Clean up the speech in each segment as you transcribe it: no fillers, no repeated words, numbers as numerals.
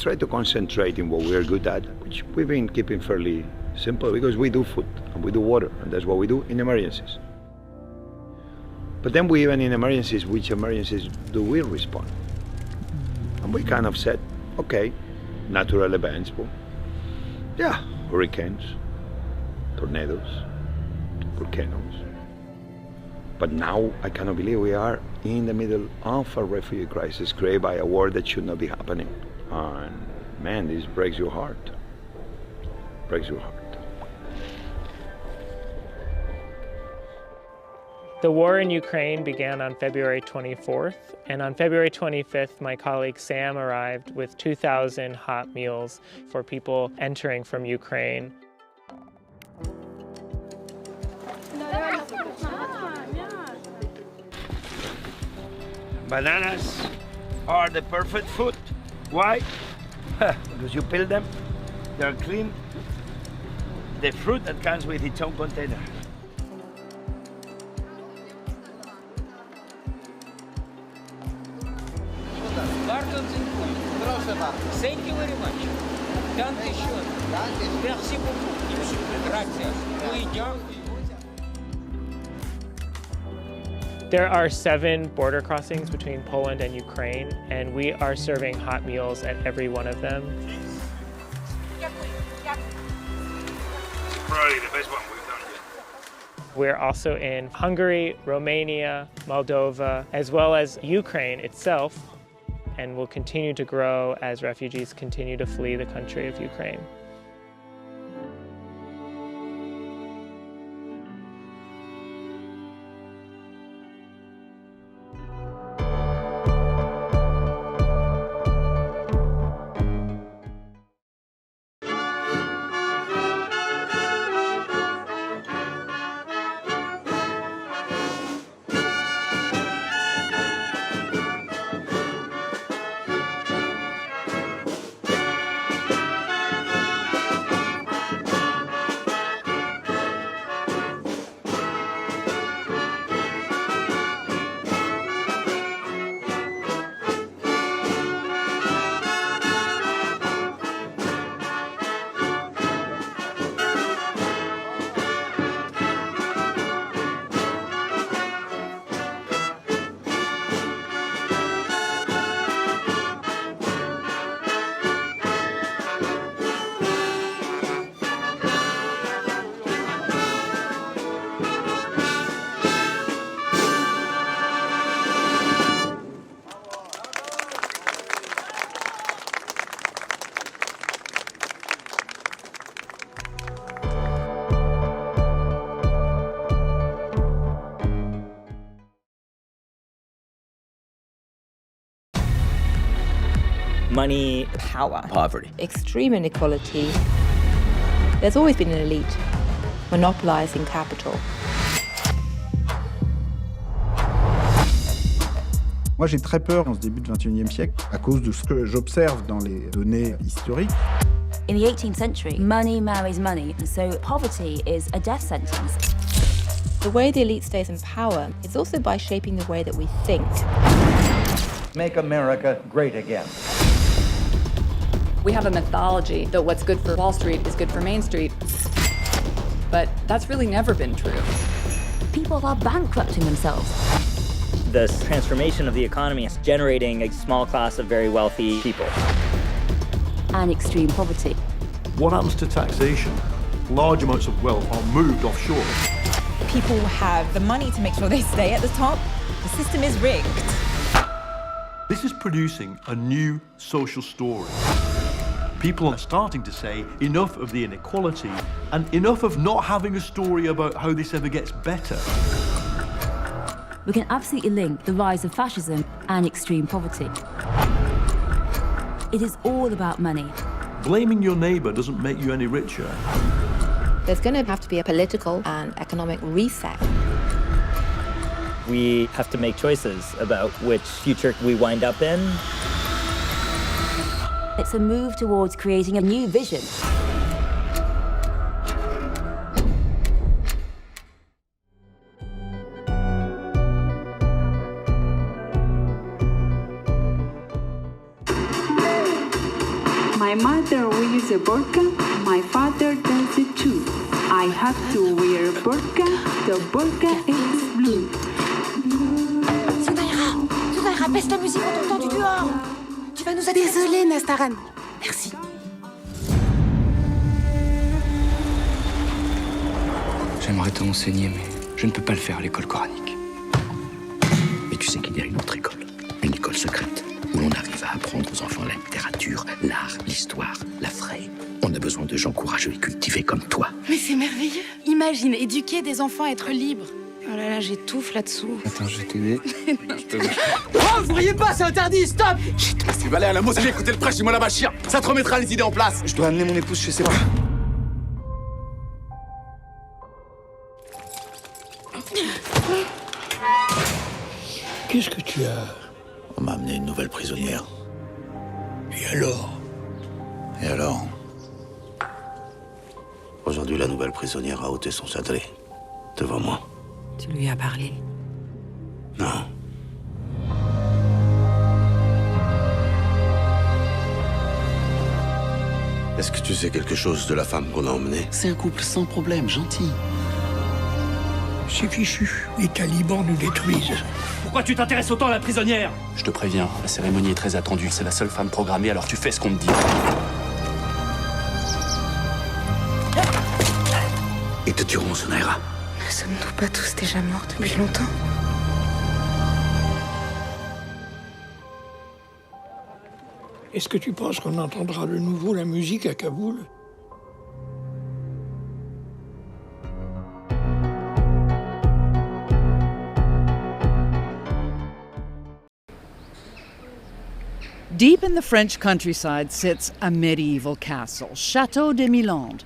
try to concentrate in what we are good at, which we've been keeping fairly simple because we do food and we do water, and that's what we do in emergencies. But then we even in emergencies, which emergencies do we respond? And we kind of said, okay, natural events, but yeah, hurricanes, tornadoes, volcanoes. But now I cannot believe we are in the middle of a refugee crisis created by a war that should not be happening. And man, this breaks your heart. Breaks your heart. The war in Ukraine began on February 24th, and on February 25th, my colleague Sam arrived with 2,000 hot meals for people entering from Ukraine. Bananas are the perfect food. Why? Because you peel them, they're clean. The fruit that comes with its own container. Thank you very much. Merci beaucoup. Gracias. There are 7 border crossings between Poland and Ukraine, and we are serving hot meals at every one of them. Probably the best one we've done yet. We're also in Hungary, Romania, Moldova, as well as Ukraine itself, and will continue to grow as refugees continue to flee the country of Ukraine. Money, power, poverty, extreme inequality. There's always been an elite monopolizing capital. Moi, j'ai très peur en ce début du XXIe siècle à cause de ce que j'observe dans les données historiques. In the 18th century, money marries money, and so poverty is a death sentence. The way the elite stays in power is also by shaping the way that we think. Make America great again. We have a mythology that what's good for Wall Street is good for Main Street, but that's really never been true. People are bankrupting themselves. The transformation of the economy is generating a small class of very wealthy people. And extreme poverty. What happens to taxation? Large amounts of wealth are moved offshore. People have the money to make sure they stay at the top. The system is rigged. This is producing a new social story. People are starting to say enough of the inequality and enough of not having a story about how this ever gets better. We can absolutely link the rise of fascism and extreme poverty. It is all about money. Blaming your neighbor doesn't make you any richer. There's going to have to be a political and economic reset. We have to make choices about which future we wind up in. It's a move towards creating a new vision. My mother wears a burqa, my father does it too. I have to wear a burqa, the burqa is blue. Sonaïra, baisse la musique, on t'entend du dehors. Tu vas nous aider. Désolée, Nastaran. Merci. J'aimerais te renseigner, mais je ne peux pas le faire à l'école coranique. Mais tu sais qu'il y a une autre école, une école secrète, où l'on arrive à apprendre aux enfants la littérature, l'art, l'histoire, la vraie. On a besoin de gens courageux et cultivés comme toi. Mais c'est merveilleux. Imagine, éduquer des enfants à être libres. Oh là là, j'étouffe là-dessous. Attends, je vais t'aider. Oh, vous riez pas, c'est interdit, stop! Chut, tu vas aller à la mosquée écouter le prêche du Mollah Bachir. Ça te remettra les idées en place. Je dois amener mon épouse chez ses parents. Qu'est-ce que tu as? On m'a amené une nouvelle prisonnière. Et alors? Et alors? Aujourd'hui, la nouvelle prisonnière a ôté son sadré. Devant moi. Tu lui as parlé? Non. Est-ce que tu sais quelque chose de la femme qu'on a emmenée? C'est un couple sans problème, gentil. C'est fichu. Les talibans nous détruisent. Pourquoi tu t'intéresses autant à la prisonnière? Je te préviens, la cérémonie est très attendue. C'est la seule femme programmée, alors tu fais ce qu'on te dit. Ils te tueront, Sonaïra. Ne sommes-nous pas tous déjà morts depuis longtemps? Est-ce que tu penses qu'on entendra de nouveau la musique à Kaboul? Deep in the French countryside sits a medieval castle, Château de Milande,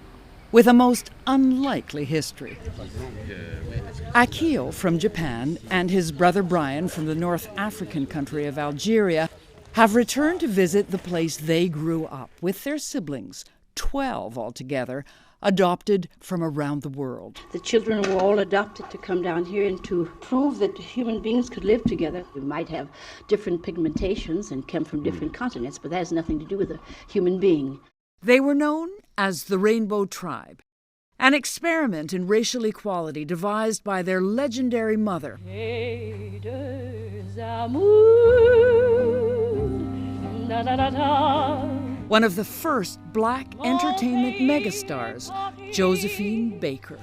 with a most unlikely history. Akio from Japan and his brother Brian from the North African country of Algeria have returned to visit the place they grew up with their siblings, 12 altogether, adopted from around the world. The children were all adopted to come down here and to prove that human beings could live together. We might have different pigmentations and come from different continents, but that has nothing to do with a human being. They were known as the Rainbow Tribe, an experiment in racial equality devised by their legendary mother. One of the first black entertainment megastars, Josephine Baker.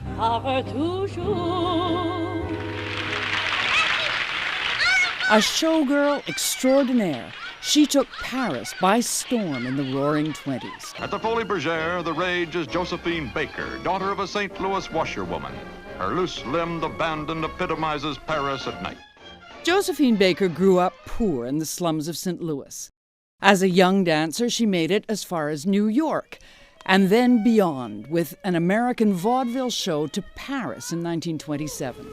A showgirl extraordinaire, she took Paris by storm in the Roaring '20s. At the Folies Bergère, the rage is Josephine Baker, daughter of a St. Louis washerwoman. Her loose-limbed abandon epitomizes Paris at night. Josephine Baker grew up poor in the slums of St. Louis. As a young dancer, she made it as far as New York, and then beyond with an American vaudeville show to Paris in 1927.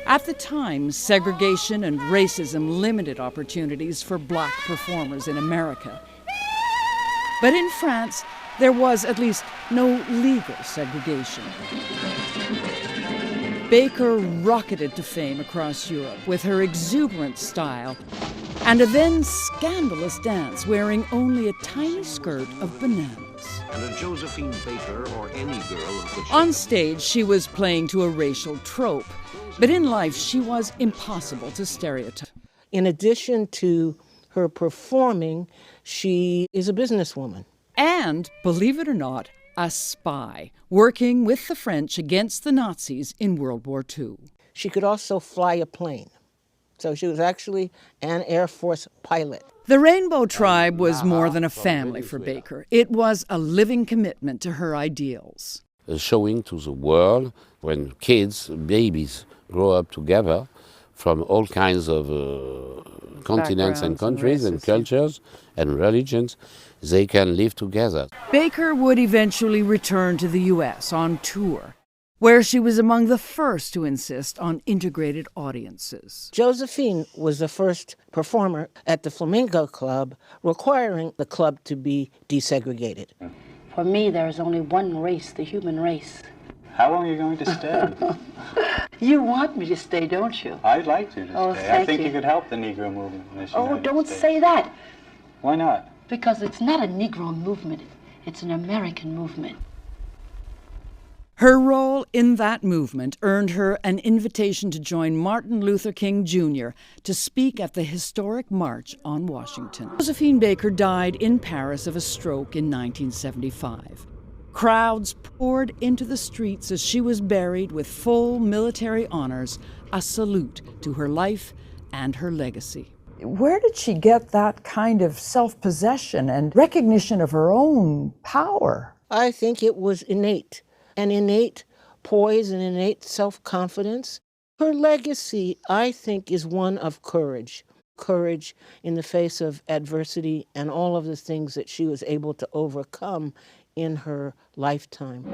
At the time, segregation and racism limited opportunities for black performers in America. But in France, there was at least no legal segregation. Baker rocketed to fame across Europe with her exuberant style and a then scandalous dance wearing only a tiny skirt of bananas. And a Josephine Baker or any girl of the... On stage, she was playing to a racial trope, but in life, she was impossible to stereotype. In addition to her performing, she is a businesswoman. And, believe it or not, a spy, working with the French against the Nazis in World War II. She could also fly a plane. So she was actually an Air Force pilot. The Rainbow Tribe was more than a family for Baker. It was a living commitment to her ideals. Showing to the world when kids, babies, grow up together from all kinds of continents and countries and cultures and religions, they can live together. Baker would eventually return to the U.S. on tour, where she was among the first to insist on integrated audiences. Josephine was the first performer at the Flamingo Club, requiring the club to be desegregated. For me, there is only one race, the human race. How long are you going to stay? You want me to stay, don't you? I'd like to stay. Oh, I think you could help the Negro movement. Oh, don't say that. Why not? Because it's not a Negro movement, it's an American movement. Her role in that movement earned her an invitation to join Martin Luther King Jr. to speak at the historic March on Washington. Josephine Baker died in Paris of a stroke in 1975. Crowds poured into the streets as she was buried with full military honors, a salute to her life and her legacy. Where did she get that kind of self-possession and recognition of her own power? I think it was innate. An innate poise and innate self-confidence. Her legacy, I think, is one of courage. Courage in the face of adversity and all of the things that she was able to overcome in her lifetime.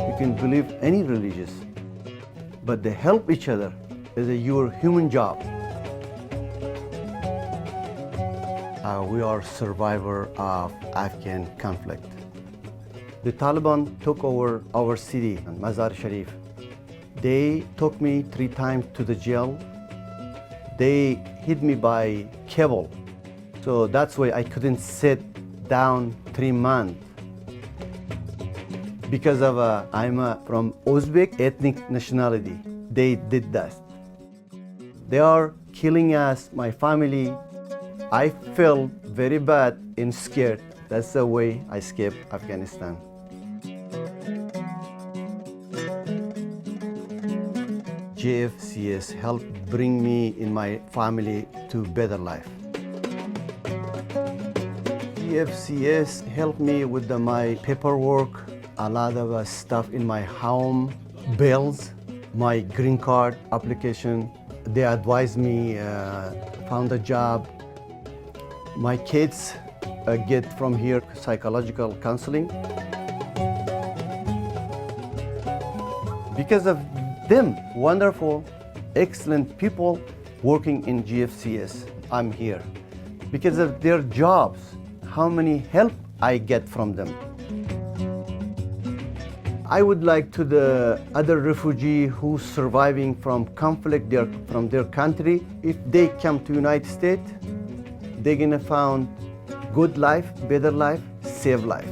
You can believe any religious, but they help each other is your human job. We are survivor of Afghan conflict. The Taliban took over our city, Mazar Sharif. They took me 3 times to the jail. They hid me by Kabul. So that's why I couldn't sit down 3 months. Because of I'm from Uzbek ethnic nationality. They did that. They are killing us, my family. I feel very bad and scared. That's the way I escaped Afghanistan. JFCS helped bring me and my family to better life. JFCS helped me with my paperwork, a lot of stuff in my home, bills, my green card application. They advised me, found a job. My kids get from here psychological counseling. Because of them, wonderful, excellent people working in GFCS, I'm here. Because of their jobs, how many help I get from them. I would like to the other refugee who's surviving from conflict from their country, if they come to United States, they're gonna find good life, better life, safe life.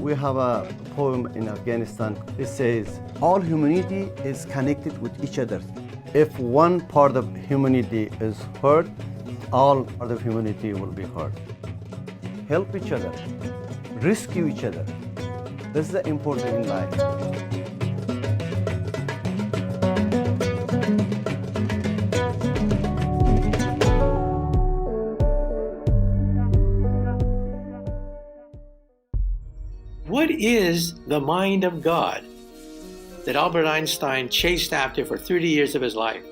We have a poem in Afghanistan. It says, all humanity is connected with each other. If one part of humanity is hurt, all part of humanity will be hurt. Help each other, rescue each other. This is the important in life. What is the mind of God that Albert Einstein chased after for 30 years of his life?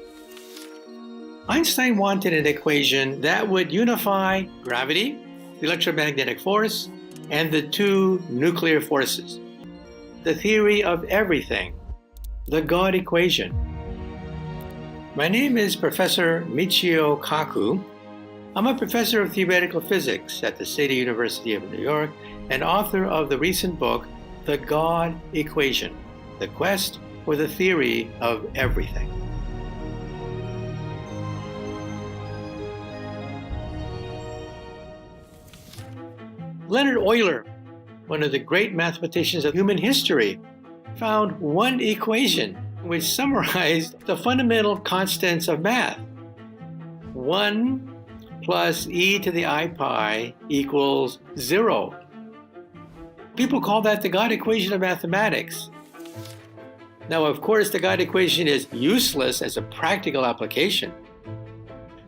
Einstein wanted an equation that would unify gravity, the electromagnetic force, and the 2 nuclear forces. The theory of everything, the God equation. My name is Professor Michio Kaku. I'm a professor of theoretical physics at the State University of New York and author of the recent book, The God Equation, The Quest for the Theory of Everything. Leonard Euler, one of the great mathematicians of human history, found one equation which summarized the fundamental constants of math. 1 plus e to the I pi equals 0. People call that the God equation of mathematics. Now, of course, the God equation is useless as a practical application.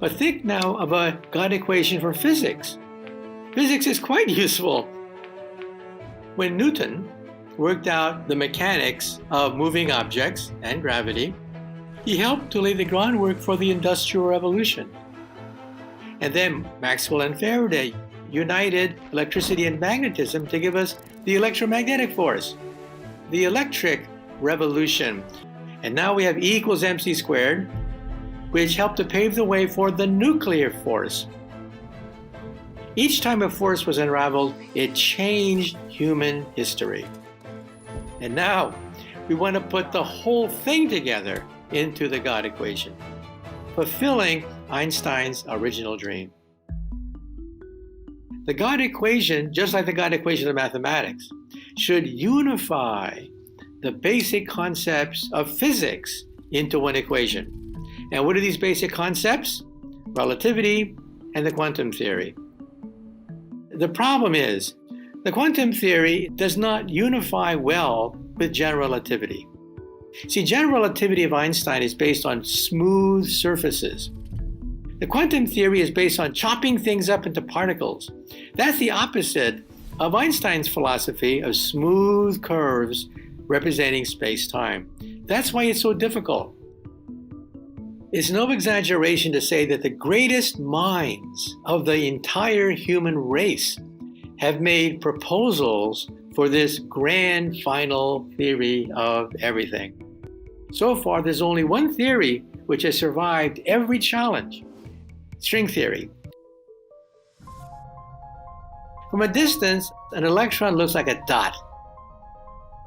But think now of a God equation for physics. Physics is quite useful. When Newton worked out the mechanics of moving objects and gravity, he helped to lay the groundwork for the Industrial Revolution. And then Maxwell and Faraday united electricity and magnetism to give us the electromagnetic force, the electric revolution. And now we have E equals mc squared, which helped to pave the way for the nuclear force. Each time a force was unraveled, it changed human history. And now, we want to put the whole thing together into the God equation, fulfilling Einstein's original dream. The God equation, just like the God equation of mathematics, should unify the basic concepts of physics into one equation. And what are these basic concepts? Relativity and the quantum theory. The problem is, the quantum theory does not unify well with general relativity. See, general relativity of Einstein is based on smooth surfaces. The quantum theory is based on chopping things up into particles. That's the opposite of Einstein's philosophy of smooth curves representing space-time. That's why it's so difficult. It's no exaggeration to say that the greatest minds of the entire human race have made proposals for this grand final theory of everything. So far, there's only one theory which has survived every challenge: string theory. From a distance, an electron looks like a dot.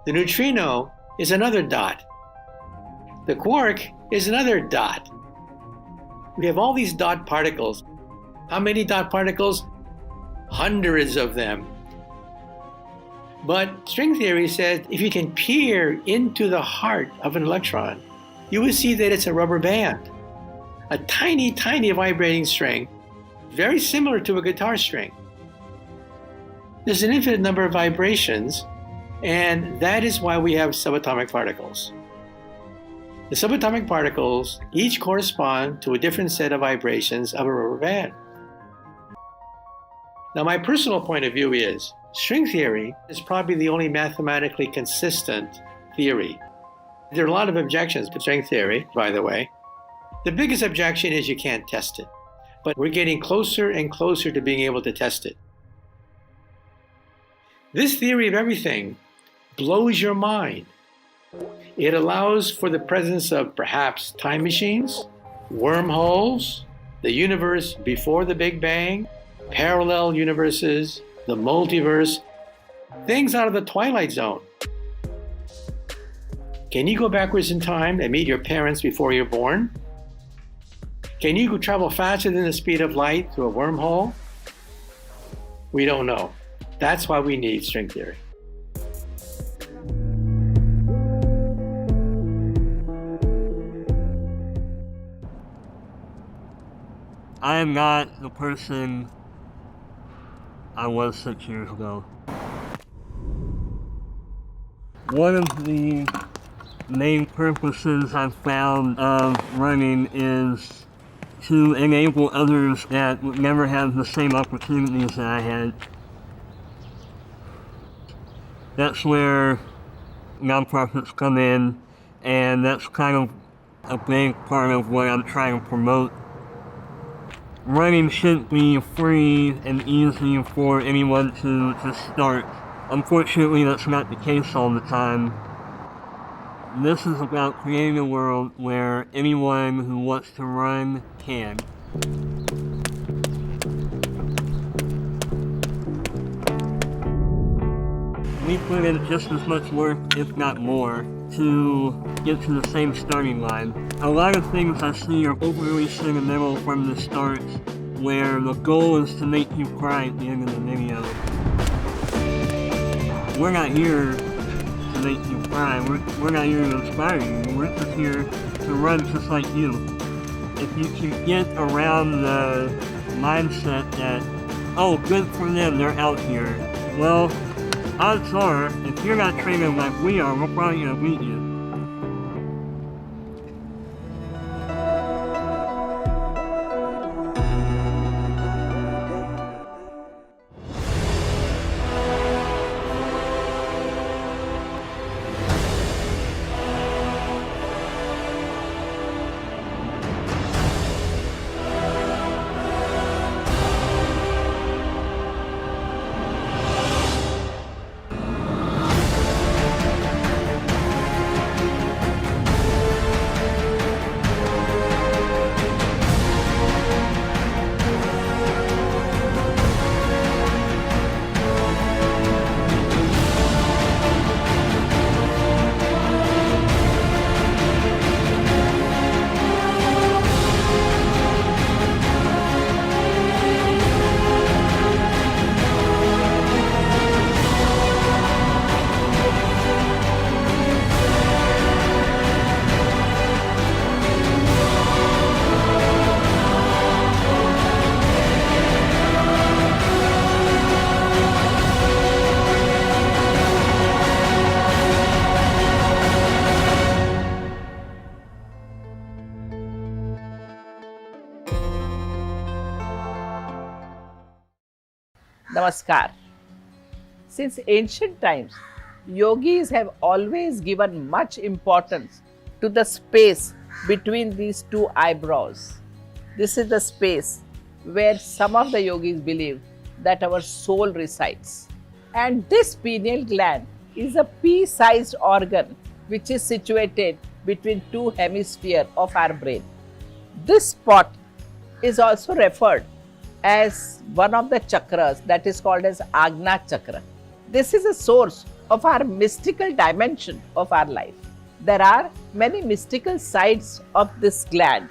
The neutrino is another dot. The quark is another dot. We have all these dot particles. How many dot particles? Hundreds of them. But string theory says if you can peer into the heart of an electron, you will see that it's a rubber band. A tiny, tiny vibrating string, very similar to a guitar string. There's an infinite number of vibrations, and that is why we have subatomic particles. The subatomic particles each correspond to a different set of vibrations of a rubber band. Now, my personal point of view is string theory is probably the only mathematically consistent theory. There are a lot of objections to string theory, by the way. The biggest objection is you can't test it, but we're getting closer and closer to being able to test it. This theory of everything blows your mind. It allows for the presence of perhaps time machines, wormholes, the universe before the Big Bang, parallel universes, the multiverse, things out of the Twilight Zone. Can you go backwards in time and meet your parents before you're born? Can you travel faster than the speed of light through a wormhole? We don't know. That's why we need string theory. I am not the person I was 6 years ago. One of the main purposes I've found of running is to enable others that would never have the same opportunities that I had. That's where nonprofits come in, and that's kind of a big part of what I'm trying to promote. Running should be free and easy for anyone to start. Unfortunately, that's not the case all the time. This is about creating a world where anyone who wants to run can. We put in just as much work, if not more, to get to the same starting line. A lot of things I see are overly sentimental from the start, where the goal is to make you cry at the end of the video. We're not here to make you cry, we're not here to inspire you, we're just here to run just like you. If you can get around the mindset that, oh, good for them, they're out here, well, odds are, if you're not training like we are, we're probably going to beat you. Namaskar. Since ancient times, yogis have always given much importance to the space between these two eyebrows. This is the space where some of the yogis believe that our soul resides. And this pineal gland is a pea-sized organ which is situated between two hemispheres of our brain. This spot is also referred as one of the chakras, that is called as Agna chakra. This is a source of our mystical dimension of our life. There are many mystical sides of this gland,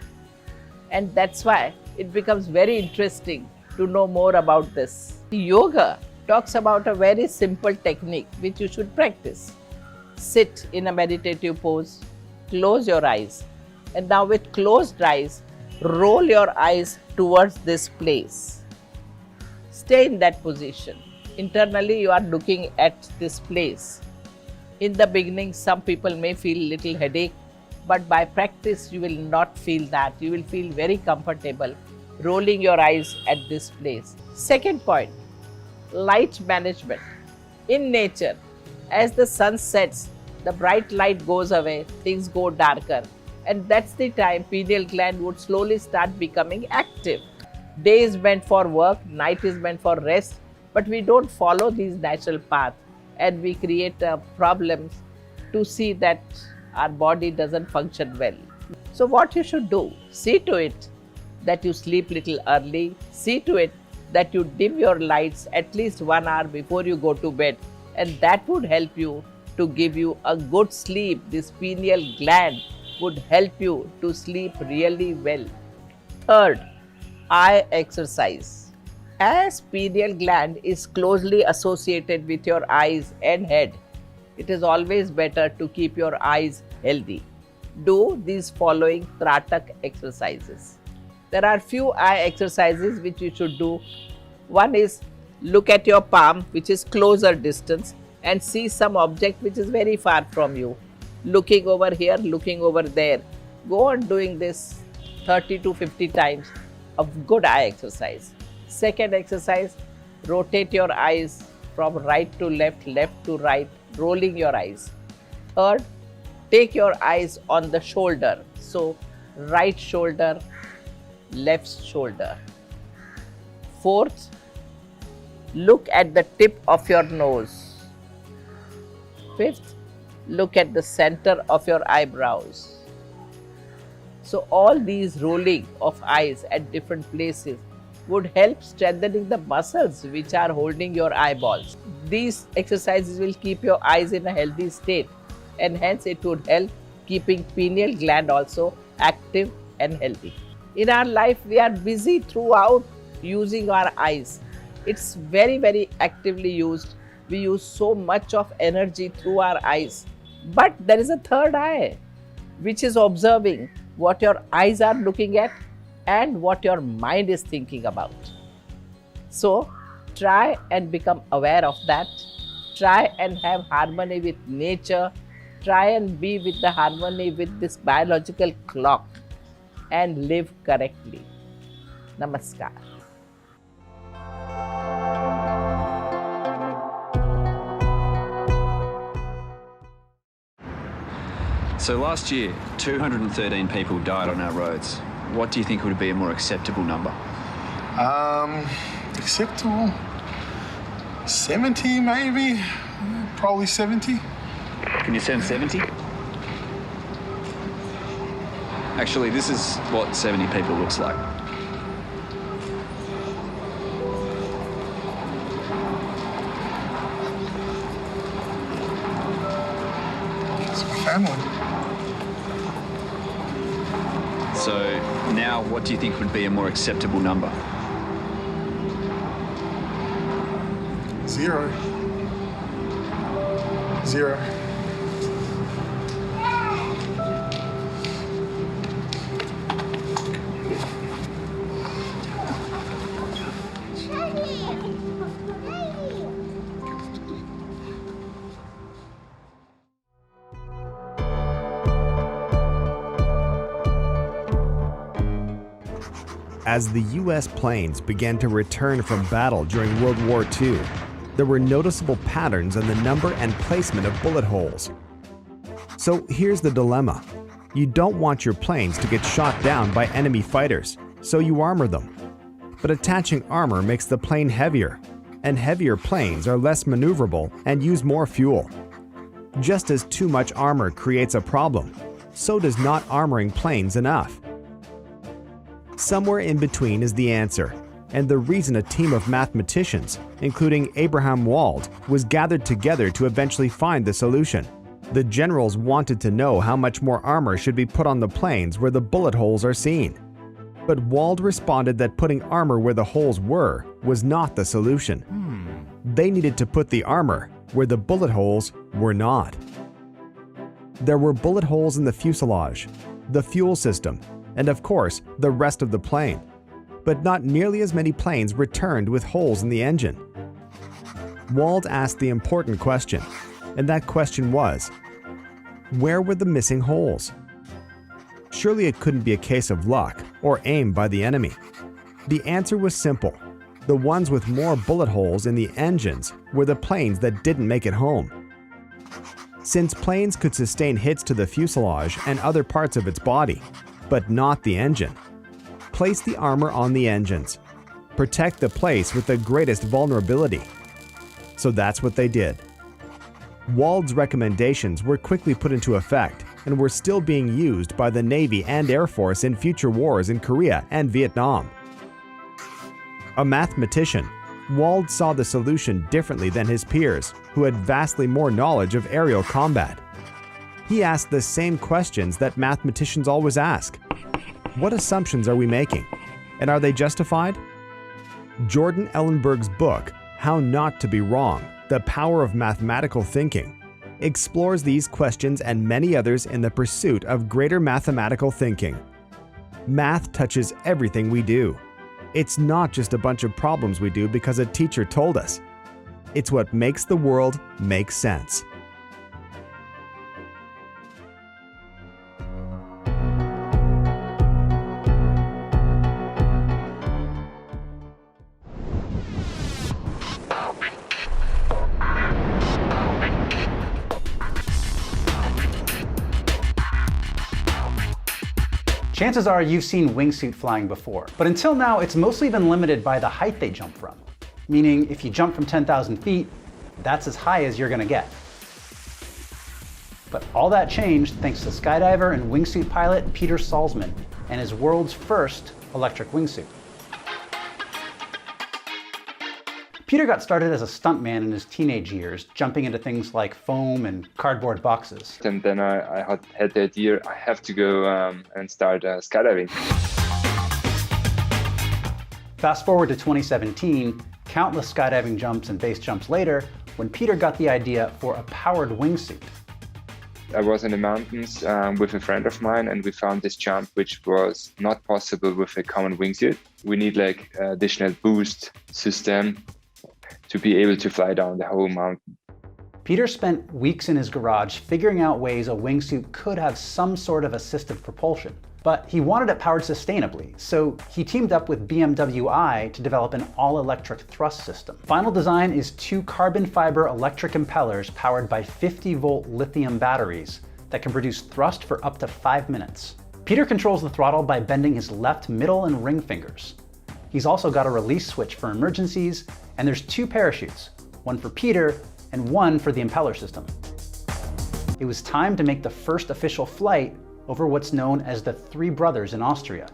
and that's why it becomes very interesting to know more about this. Yoga talks about a very simple technique which you should practice. Sit in a meditative pose, close your eyes, and now with closed eyes, roll your eyes towards this place. Stay in that position. Internally, you are looking at this place. In the beginning, some people may feel little headache, but by practice, you will not feel that. You will feel very comfortable rolling your eyes at this place. Second point, light management. In nature, as the sun sets, the bright light goes away, things go darker. And that's the time pineal gland would slowly start becoming active. Day is meant for work, night is meant for rest, but we don't follow these natural paths and we create problems to see that our body doesn't function well. So what you should do, see to it that you sleep little early, see to it that you dim your lights at least 1 hour before you go to bed, and that would help you to give you a good sleep. This pineal gland would help you to sleep really well. Third, eye exercise. As pineal gland is closely associated with your eyes and head, it is always better to keep your eyes healthy. Do these following Tratak exercises. There are few eye exercises which you should do. One is look at your palm, which is closer distance, and see some object which is very far from you. Looking over here, looking over there. Go on doing this 30 to 50 times of good eye exercise. Second exercise, rotate your eyes from right to left, left to right, rolling your eyes. Third, take your eyes on the shoulder. So, right shoulder, left shoulder. Fourth, look at the tip of your nose. Fifth, look at the center of your eyebrows. So all these rolling of eyes at different places would help strengthening the muscles which are holding your eyeballs. These exercises will keep your eyes in a healthy state, and hence it would help keeping pineal gland also active and healthy. In our life, we are busy throughout using our eyes. It's very, very actively used. We use so much of energy through our eyes. But there is a third eye, which is observing what your eyes are looking at and what your mind is thinking about. So, try and become aware of that. Try and have harmony with nature. Try and be with the harmony with this biological clock and live correctly. Namaskar. So last year, 213 people died on our roads. What do you think would be a more acceptable number? Acceptable? 70 maybe? Probably 70. Can you send 70? Actually, this is what 70 people looks like. It's my family. So now, what do you think would be a more acceptable number? 0. 0. As the US planes began to return from battle during World War II, there were noticeable patterns in the number and placement of bullet holes. So here's the dilemma. You don't want your planes to get shot down by enemy fighters, so you armor them. But attaching armor makes the plane heavier, and heavier planes are less maneuverable and use more fuel. Just as too much armor creates a problem, so does not armoring planes enough. Somewhere in between is the answer, and the reason a team of mathematicians, including Abraham Wald, was gathered together to eventually find the solution. The generals wanted to know how much more armor should be put on the planes where the bullet holes are seen. But Wald responded that putting armor where the holes were was not the solution. They needed to put the armor where the bullet holes were not. There were bullet holes in the fuselage, the fuel system, and of course, the rest of the plane. But not nearly as many planes returned with holes in the engine. Wald asked the important question, and that question was, where were the missing holes? Surely it couldn't be a case of luck or aim by the enemy. The answer was simple. The ones with more bullet holes in the engines were the planes that didn't make it home. Since planes could sustain hits to the fuselage and other parts of its body, but not the engine, place the armor on the engines. Protect the place with the greatest vulnerability. So that's what they did. Wald's recommendations were quickly put into effect and were still being used by the Navy and Air Force in future wars in Korea and Vietnam. A mathematician, Wald saw the solution differently than his peers, who had vastly more knowledge of aerial combat. He asked the same questions that mathematicians always ask. What assumptions are we making? And are they justified? Jordan Ellenberg's book, How Not to Be Wrong: The Power of Mathematical Thinking, explores these questions and many others in the pursuit of greater mathematical thinking. Math touches everything we do. It's not just a bunch of problems we do because a teacher told us. It's what makes the world make sense. Chances are you've seen wingsuit flying before, but until now it's mostly been limited by the height they jump from. Meaning if you jump from 10,000 feet, that's as high as you're gonna get. But all that changed thanks to skydiver and wingsuit pilot Peter Salzman and his world's first electric wingsuit. Peter got started as a stuntman in his teenage years, jumping into things like foam and cardboard boxes. And then I had the idea, I have to go and start skydiving. Fast forward to 2017, countless skydiving jumps and base jumps later, when Peter got the idea for a powered wingsuit. I was in the mountains with a friend of mine, and we found this jump which was not possible with a common wingsuit. We need like additional boost system to be able to fly down the whole mountain. Peter spent weeks in his garage figuring out ways a wingsuit could have some sort of assisted propulsion. But he wanted it powered sustainably, so he teamed up with BMW I to develop an all-electric thrust system. Final design is 2 carbon fiber electric impellers powered by 50-volt lithium batteries that can produce thrust for up to 5 minutes. Peter controls the throttle by bending his left middle and ring fingers. He's also got a release switch for emergencies, and there's 2 parachutes, one for Peter and one for the impeller system. It was time to make the first official flight over what's known as the Three Brothers in Austria.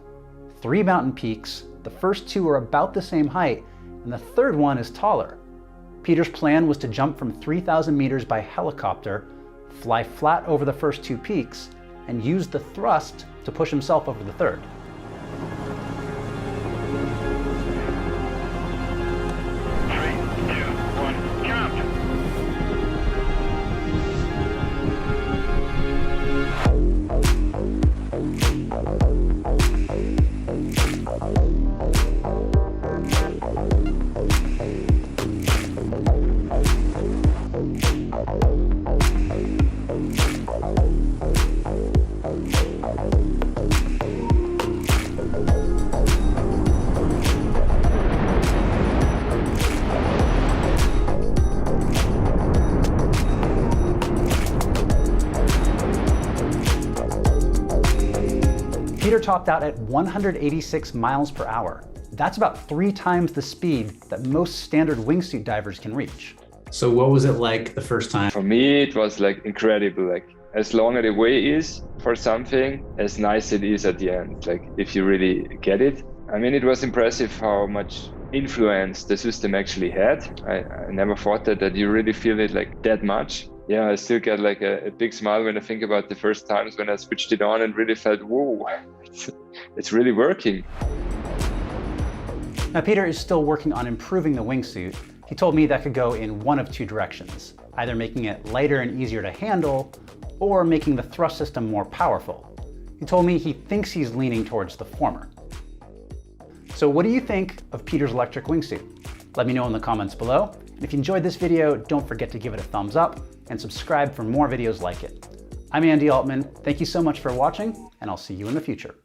3 mountain peaks, the first 2 are about the same height, and the third one is taller. Peter's plan was to jump from 3,000 meters by helicopter, fly flat over the first 2 peaks, and use the thrust to push himself over the third. Peter topped out at 186 miles per hour. That's about 3 times the speed that most standard wingsuit divers can reach. So what was it like the first time? For me, it was like incredible. Like as long as the way is for something, as nice it is at the end. Like if you really get it. I mean, it was impressive how much influence the system actually had. I never thought that you really feel it like that much. Yeah, I still get like a big smile when I think about the first times when I switched it on and really felt, whoa, it's really working. Now, Peter is still working on improving the wingsuit. He told me that could go in one of 2 directions, either making it lighter and easier to handle, or making the thrust system more powerful. He told me he thinks he's leaning towards the former. So what do you think of Peter's electric wingsuit? Let me know in the comments below. And if you enjoyed this video, don't forget to give it a thumbs up and subscribe for more videos like it. I'm Andy Altman. Thank you so much for watching, and I'll see you in the future.